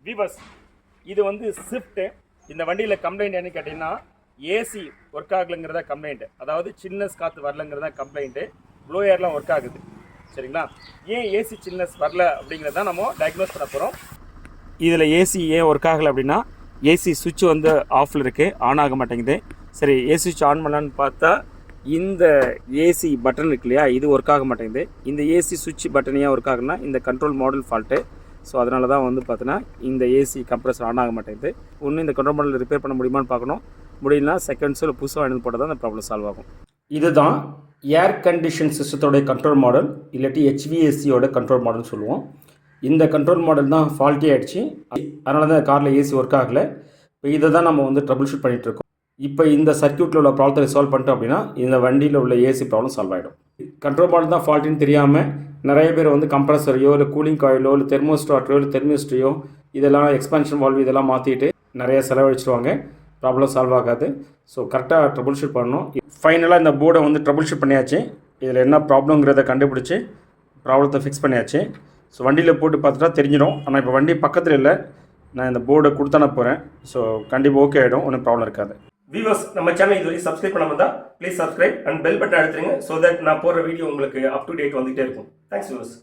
Viewers, இது வந்து Swift. இந்த வண்டியில் கம்ப்ளைண்ட் என்னன்னு கேட்டிங்கன்னா, ஏசி ஒர்க் ஆகலைங்கிறதா கம்ப்ளைண்ட்டு. அதாவது சில்னஸ் காற்று வரலங்கிறதா கம்ப்ளைண்ட்டு. ப்ளோ ஏர்லாம் ஒர்க் ஆகுது. சரிங்களா? ஏன் ஏசி சில்னஸ் வரல அப்படிங்கிறத நம்ம டயக்னோஸ் பண்ண போகிறோம். இதில் ஏசி ஏன் ஒர்க் ஆகலை அப்படின்னா, ஏசி சுவிட்ச் வந்து ஆஃபில் இருக்குது, ஆன் ஆக மாட்டேங்குது. சரி, ஏசி சுவிட்ச் ஆன் பண்ணலான்னு பார்த்தா இந்த ஏசி பட்டன் இருக்கு இல்லையா, இது ஒர்க் ஆக மாட்டேங்குது. இந்த ஏசி சுவிட்ச் பட்டன் ஏன் ஒர்க் ஆகுனா, இந்த கண்ட்ரோல் மாடல் ஃபால்ட்டு. ஸோ அதனால தான் வந்து பார்த்தீங்கன்னா இந்த ஏசி கம்ப்ரஸர் ஆன் ஆக மாட்டேங்குது. ஒன்று இந்த கண்ட்ரோல் மாடல் ரிப்பேர் பண்ண முடியுமான்னு பார்க்கணும். முடியலனா செகண்ட்ஸில் புதுசாக வாங்கி போட்டால் தான் அந்த ப்ராப்ளம் சால்வ் ஆகும். இதுதான் ஏர் கண்டிஷன் சிஸ்டத்தோடைய கண்ட்ரோல் மாடல், இல்லாட்டி HVACயோட கண்ட்ரோல் மாடல் சொல்லுவோம். இந்த கண்ட்ரோல் மாடல் தான் ஃபால்ட்டி ஆகிடுச்சு. அதனால தான் காரில் ஏசி ஒர்க் ஆகலை. இப்போ இதை தான் நம்ம வந்து ட்ரபிள் ஷூட் பண்ணிகிட்ருக்கோம். இப்போ இந்த சர்க்யூட்டில் உள்ள ப்ராப்ளத்தை சால்வ் பண்ணிட்டோம் அப்படின்னா இந்த வண்டியில் உள்ள ஏசி ப்ராப்ளம் சால்வ் ஆகிடும். கண்ட்ரோல் மாடல் தான் ஃபால்ட்டுன்னு தெரியாமல் நிறைய பேர் வந்து கம்ப்ரஸரையோ இல்லை கூலிங் காயிலோ இல்லை தெர்மோஸ்டாட்டோ இல்லை தெர்மிஸ்ட்ரியோ இதெல்லாம் எக்ஸ்பான்ஷன் வால்வ் இதெல்லாம் மாற்றிட்டு நிறைய செலவழிச்சிடுவாங்க. ப்ராப்ளம் சால்வ் ஆகாது. ஸோ கரெக்டாக ட்ரபிள் ஷூட் பண்ணணும். ஃபைனலாக இந்த போர்டை வந்து ட்ரபிள் ஷூட் பண்ணியாச்சு. இதில் என்ன ப்ராப்ளங்கிறத கண்டுபிடிச்சி ப்ராப்ளத்தை ஃபிக்ஸ் பண்ணியாச்சு. ஸோ வண்டியில் போட்டு பார்த்துட்டா தெரிஞ்சிடும். ஆனால் இப்போ வண்டி பக்கத்தில் இல்லை, நான் இந்த போர்டை கொடுத்தான போகிறேன். ஸோ கண்டிப்பாக ஓகே ஆகிடும், ஒன்றும் ப்ராப்ளம் இருக்காது. வியூவர்ஸ், நம்ம சேனல் இதுவரை சப்ஸ்கிரைப் பண்ணாமல் தான் please subscribe and bell button அழுத்துங்க. ஸோ தட் நான் போடுற வீடியோ உங்களுக்கு அப் டு டேட் வந்துகிட்டே இருக்கும். Thanks viewers.